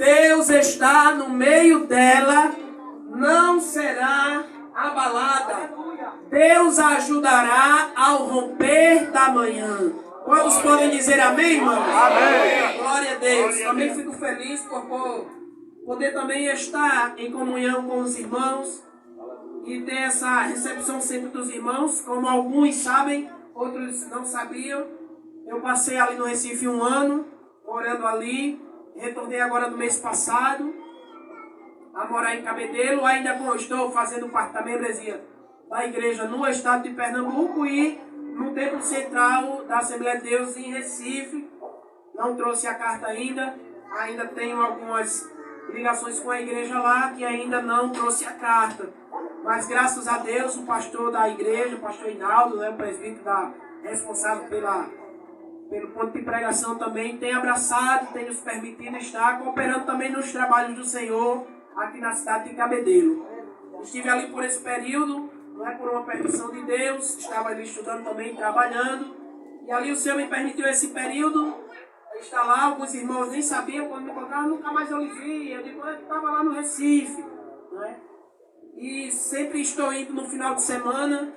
Deus está no meio dela, não será abalada. Deus a ajudará ao romper da manhã. Quantos podem dizer amém, irmãos? Amém. Glória a Deus. Também fico feliz por poder também estar em comunhão com os irmãos e ter essa recepção sempre dos irmãos. Como alguns sabem, outros não sabiam. Eu passei ali no Recife 1 ano, morando ali. Retornei agora no mês passado a morar em Cabedelo. Ainda estou fazendo parte da membresia da igreja no estado de Pernambuco e no templo central da Assembleia de Deus em Recife. Não trouxe a carta ainda. Ainda tenho algumas ligações com a igreja lá que ainda não trouxe a carta. Mas graças a Deus o pastor da igreja, o pastor Hinaldo, o presbítero responsável pelo ponto de pregação também, tem abraçado, tem nos permitido estar cooperando também nos trabalhos do Senhor aqui na cidade de Cabedelo. Estive ali por esse período, não é por uma permissão de Deus, estava ali estudando também, trabalhando, e ali o Senhor me permitiu esse período estar lá. Alguns irmãos nem sabiam, quando me encontraram, nunca mais eu lhe vi. Eu digo, eu estava lá no Recife, não é? E sempre estou indo no final de semana,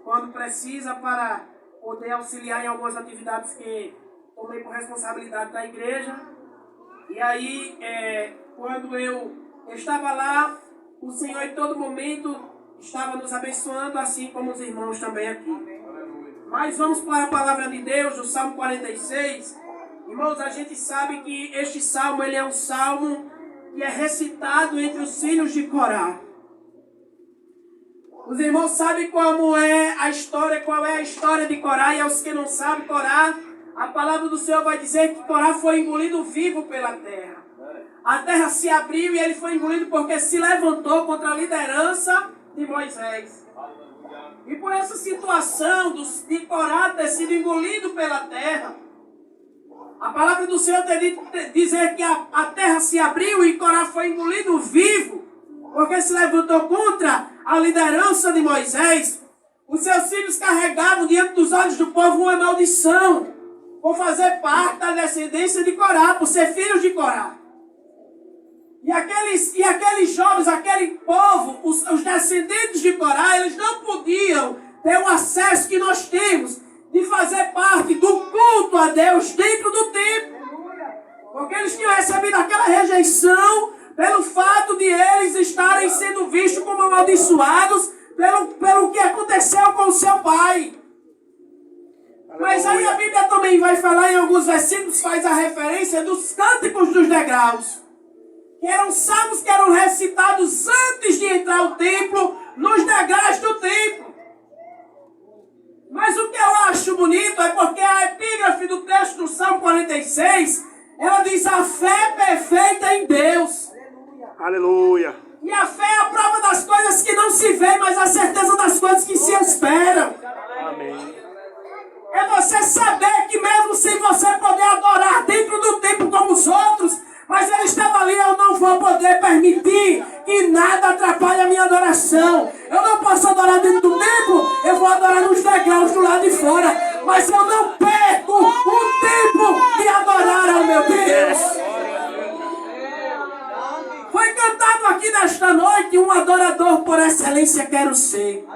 quando precisa, para poder auxiliar em algumas atividades que tomei por responsabilidade da igreja. E aí, quando eu estava lá, o Senhor em todo momento estava nos abençoando, assim como os irmãos também aqui. Mas vamos para a palavra de Deus, do Salmo 46. Irmãos, a gente sabe que este salmo ele é um salmo que é recitado entre os filhos de Corá. Os irmãos sabem como é a história, qual é a história de Corá, e aos que não sabem, Corá, a palavra do Senhor vai dizer que Corá foi engolido vivo pela terra. A terra se abriu e ele foi engolido porque se levantou contra a liderança de Moisés. E por essa situação de Corá ter sido engolido pela terra, a palavra do Senhor dizer que a terra se abriu e Corá foi engolido vivo, porque se levantou contra a liderança de Moisés. Os seus filhos carregavam diante dos olhos do povo uma maldição, por fazer parte da descendência de Corá, por ser filhos de Corá. E aqueles jovens, aquele povo, os descendentes de Corá, eles não podiam ter o acesso que nós temos de fazer parte do culto a Deus dentro do templo. Porque eles tinham recebido aquela rejeição pelo fato de eles estarem sendo vistos como amaldiçoados pelo que aconteceu com o seu pai. Mas aí a Bíblia também vai falar em alguns versículos, faz a referência dos cânticos dos degraus. Que eram salmos que eram recitados antes de entrar ao templo, nos degraus do templo. Mas o que eu acho bonito é porque a epígrafe do texto do Salmo 46, ela diz a fé perfeita em Deus. Aleluia. E a fé é a prova das coisas que não se vê, mas a certeza das coisas que se esperam. Amém. É você saber que mesmo sem você poder adorar dentro do templo como os outros, mas ele estava ali, eu não vou poder permitir que nada atrapalhe a minha adoração. Eu não posso adorar dentro do templo, eu vou adorar nos degraus do lado de fora. Mas eu não perco o tempo de adorar ao meu Deus. Foi cantado aqui nesta noite, um adorador por excelência quero ser.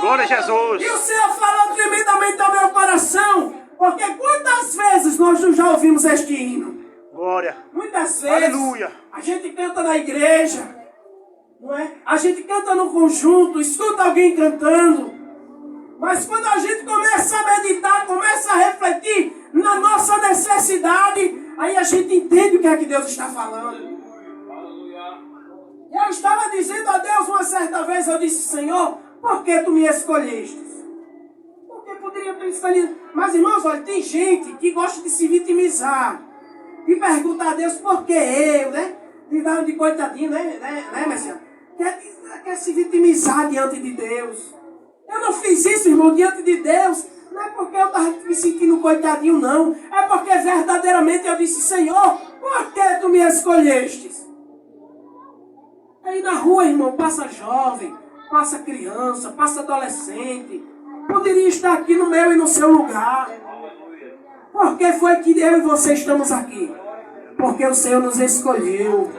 Glória a Jesus. E o Senhor falou tremendamente ao meu coração, porque quantas vezes nós já ouvimos este hino? Glória. Muitas vezes, Aleluia. a gente canta na igreja, não é? A gente canta no conjunto, escuta alguém cantando. Mas quando a gente começa a meditar, começa a refletir na nossa necessidade, aí a gente entende o que é que Deus está falando. Eu estava dizendo a Deus uma certa vez, eu disse, Senhor, por que tu me escolheste? Porque poderia ter escolhido. Mas irmãos, olha, tem gente que gosta de se vitimizar. E perguntar a Deus por que eu, né? De dar de coitadinho, né, Messias? Quer se vitimizar diante de Deus. Eu não fiz isso, irmão, diante de Deus. Não é porque eu estava me sentindo coitadinho, não. É porque verdadeiramente eu disse, Senhor, por que tu me escolhestes? Aí na rua, irmão, passa jovem, passa criança, passa adolescente. Poderia estar aqui no meu e no seu lugar. Por que foi que eu e você estamos aqui? porque o Senhor nos escolheu.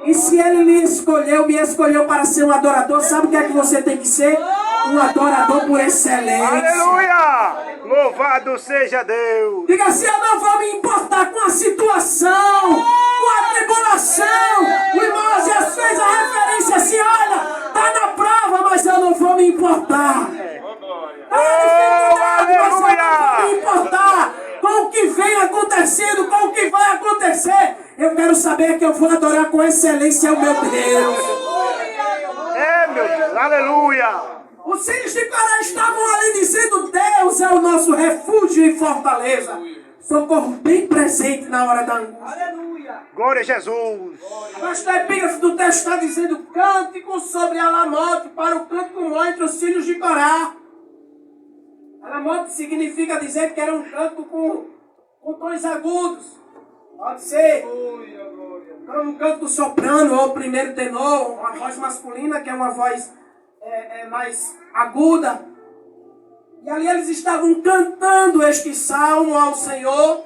E se Ele me escolheu para ser um adorador, sabe o que é que você tem que ser? Um adorador por excelência. Aleluia! Louvado seja Deus! Diga assim, eu não vou me importar com a situação, com a tribulação. O irmão Asias fez a referência assim, olha, está na prova, mas eu não vou me importar. Está na dificuldade, mas eu não vou me importar com o que vem acontecendo, com o que vai acontecer. Eu quero saber que eu vou adorar com excelência o meu Deus. É, meu Deus! Aleluia! Os filhos de Corá estavam ali dizendo, Deus é o nosso refúgio e fortaleza. Socorro bem presente na hora da angústia. Glória a Jesus! Mas a epígrafe do texto está dizendo, cântico sobre Alamote para o cântico maior entre os filhos de Corá. Alamote significa dizer que era um canto com tons agudos. Pode ser um canto soprano ou primeiro tenor, uma voz masculina que é uma voz mais aguda. E ali eles estavam cantando este salmo ao Senhor.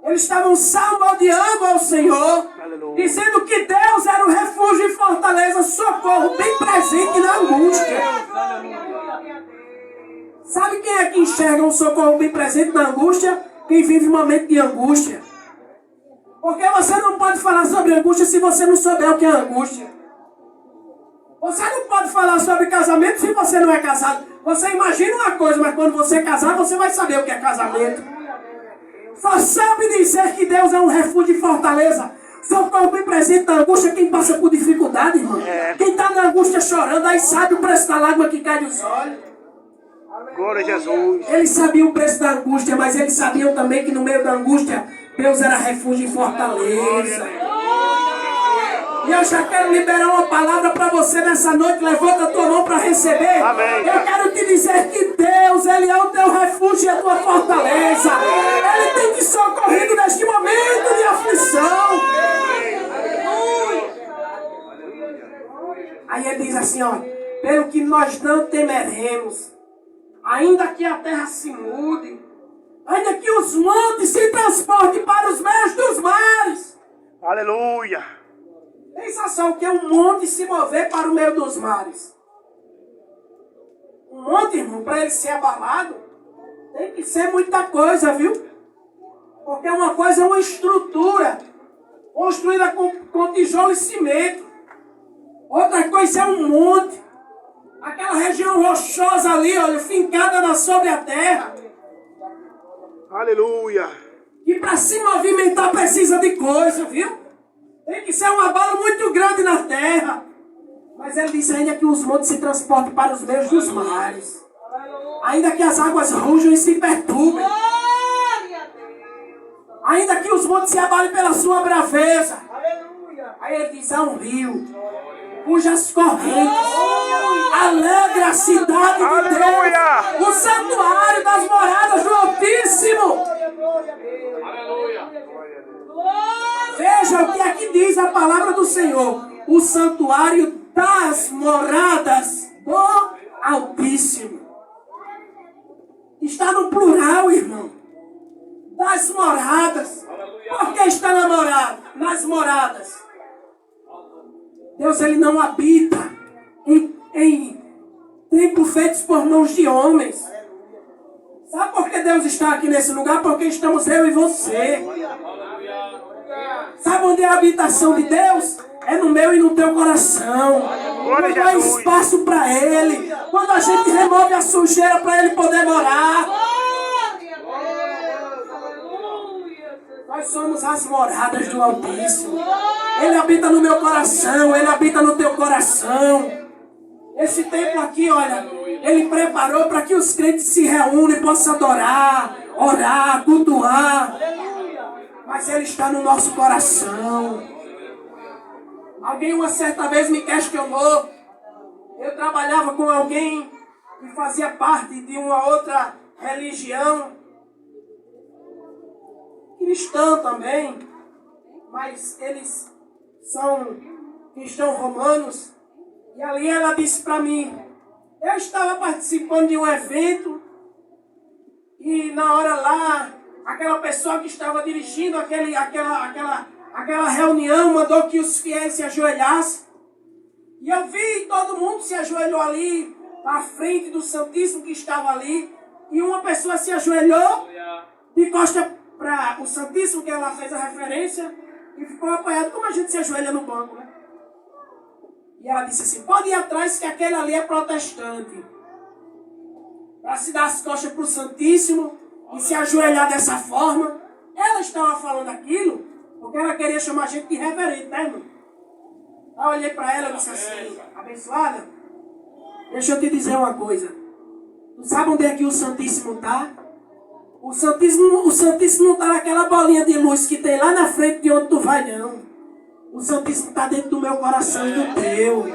Eles estavam salmodiando ao Senhor, Aleluia. dizendo que Deus era o refúgio e fortaleza, socorro bem presente na angústia. Sabe quem é que enxerga um socorro bem presente na angústia? Quem vive um momento de angústia. Porque você não pode falar sobre angústia se você não souber o que é angústia. Você não pode falar sobre casamento se você não é casado. Você imagina uma coisa, mas quando você é casado, você vai saber o que é casamento. Só sabe dizer que Deus é um refúgio e fortaleza. Socorro bem presente na angústia quem passa por dificuldade, irmão. Quem está na angústia chorando, aí sabe o preço da lágrima que cai dos olhos. Glória a Jesus! Eles sabiam o preço da angústia, mas eles sabiam também que no meio da angústia, Deus era refúgio e fortaleza. E eu já quero liberar uma palavra para você nessa noite. Levanta a tua mão para receber. Amém. Eu quero te dizer que Deus, Ele é o teu refúgio e a tua fortaleza. Ele tem te socorrido neste momento de aflição. Aí ele diz assim, ó, pelo que nós não temeremos, ainda que a terra se mude, ainda que os montes se transportem para os meios dos mares. Aleluia! Pensa só o que é um monte se mover para o meio dos mares. Um monte, irmão, para ele ser abalado, tem que ser muita coisa, viu? Porque uma coisa é uma estrutura construída com tijolo e cimento. Outra coisa é um monte. Aquela região rochosa ali, olha, fincada sobre a terra. Aleluia! E para se movimentar precisa de coisa, viu? Tem que ser um abalo muito grande na terra. Mas ele disse ainda que os montes se transportem para os meios dos mares. Ainda que as águas rujam e se perturbem. Ainda que os montes se abalem pela sua braveza. Aí ele diz, há um rio cujas correntes alegra a cidade de Aleluia! Deus, o santuário das moradas do Altíssimo. Veja o que aqui diz a palavra do Senhor. O santuário das moradas do Altíssimo. Está no plural, irmão. Das moradas. Por que está na morada? Nas moradas. Deus, Ele não habita em templos feitos por mãos de homens. Sabe por que Deus está aqui nesse lugar? Porque estamos eu e você. Sabe onde é a habitação de Deus? É no meu e no teu coração. Quando há espaço para Ele. Quando a gente remove a sujeira para Ele poder morar. Nós somos as moradas do Altíssimo. Ele habita no meu coração. Ele habita no teu coração. Esse templo aqui, olha, Ele preparou para que os crentes se reúnem e possam adorar, orar, cultuar. Mas Ele está no nosso coração. Alguém uma certa vez me questionou. Eu trabalhava com alguém que fazia parte de uma outra religião. Cristã também. Mas eles são cristãos romanos. E ali ela disse para mim, eu estava participando de um evento e na hora lá aquela pessoa que estava dirigindo aquela reunião mandou que os fiéis se ajoelhassem. E eu vi todo mundo se ajoelhou ali, à frente do Santíssimo que estava ali. E uma pessoa se ajoelhou de costa para o Santíssimo, que ela fez a referência, e ficou apoiado como a gente se ajoelha no banco, né? E ela disse assim, pode ir atrás que aquele ali é protestante. Para se dar as costas para o Santíssimo e se ajoelhar dessa forma. Ela estava falando aquilo porque ela queria chamar a gente de reverente, né, irmão? Aí eu olhei para ela e disse assim, abençoada, deixa eu te dizer uma coisa. Tu sabe onde é que o Santíssimo está? O Santíssimo não está naquela bolinha de luz que tem lá na frente de onde tu vai, não. O Santíssimo está dentro do meu coração e do teu.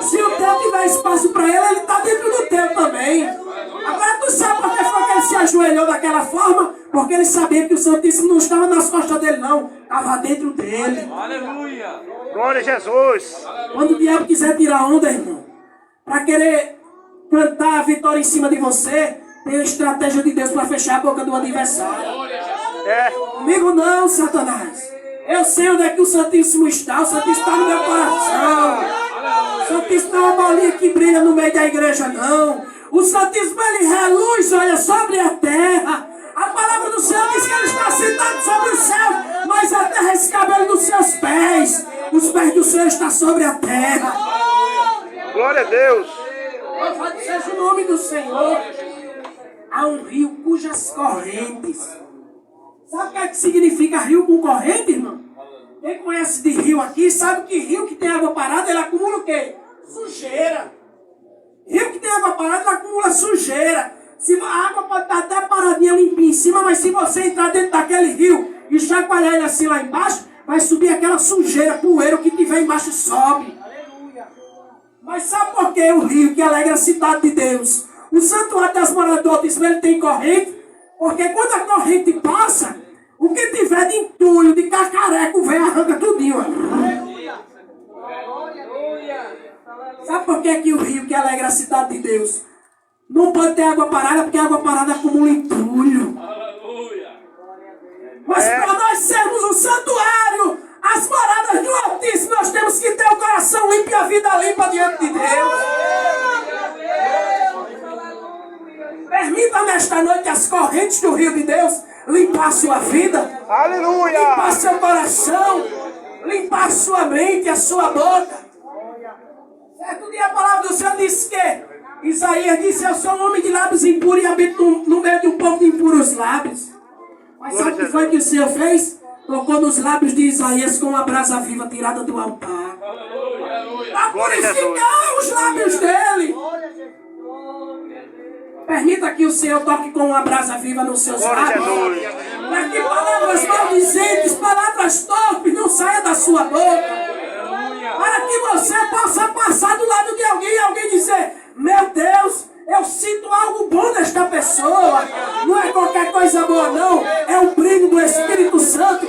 Se o teu tiver espaço para ele, ele está dentro do teu também. Agora tu sabe por que foi que ele se ajoelhou daquela forma? Porque ele sabia que o Santíssimo não estava nas costas dele, não. Estava dentro dele. Aleluia. Glória a Jesus. Quando o diabo quiser tirar onda, irmão, para querer cantar a vitória em cima de você, tem a estratégia de Deus para fechar a boca do adversário. É. Comigo não, Satanás. Eu sei onde é que o Santíssimo está. O Santíssimo está no meu coração. O Santíssimo não é uma bolinha que brilha no meio da igreja, não. O Santíssimo, ele reluz, olha, sobre a terra. A palavra do Senhor diz que ele está sentado sobre o céu, mas a terra é esse cabelo dos seus pés. Os pés do Senhor estão sobre a terra. Glória a Deus. Louvado seja o nome do Senhor. Há um rio cujas correntes. Sabe o que é que significa rio com corrente, irmão? Quem conhece de rio aqui sabe que rio que tem água parada, ele acumula o quê? Sujeira. Rio que tem água parada, ele acumula sujeira. Se a água pode estar até paradinha, limpinha em cima, mas se você entrar dentro daquele rio e chacoalhar ele assim lá embaixo, vai subir aquela sujeira, poeira, o que tiver embaixo sobe. Mas sabe por que o rio que alegra a cidade de Deus? O santuário das moradas do Altíssimo, ele tem corrente? Porque quando a corrente passa, o que tiver de entulho, de cacareco, vem arranca tudinho. Sabe por que o rio que alegra a cidade de Deus não pode ter água parada? Porque a água parada acumula entulho. Mas para nós sermos um santuário, as moradas do Altíssimo, nós temos que ter o coração limpo e a vida limpa diante de Deus. Permita nesta noite as correntes do rio de Deus limpar a sua vida. Aleluia. Limpar seu coração. Limpar a sua mente, a sua boca. Certo dia a palavra do Senhor disse que Isaías disse, eu sou um homem de lábios impuros e habito no meio de um povo de impuros lábios. Mas sabe o que foi que o Senhor fez? Tocou nos lábios de Isaías com uma brasa viva tirada do altar. Para purificar os lábios dele. Permita que o Senhor toque com uma brasa viva nos seus lábios. Para que palavras maldizentes, palavras torpes não saiam da sua boca. Para que você possa passar do lado de alguém e alguém dizer, meu Deus, eu sinto algo bom nesta pessoa. Não é qualquer coisa boa, não. É o brilho do Espírito Santo.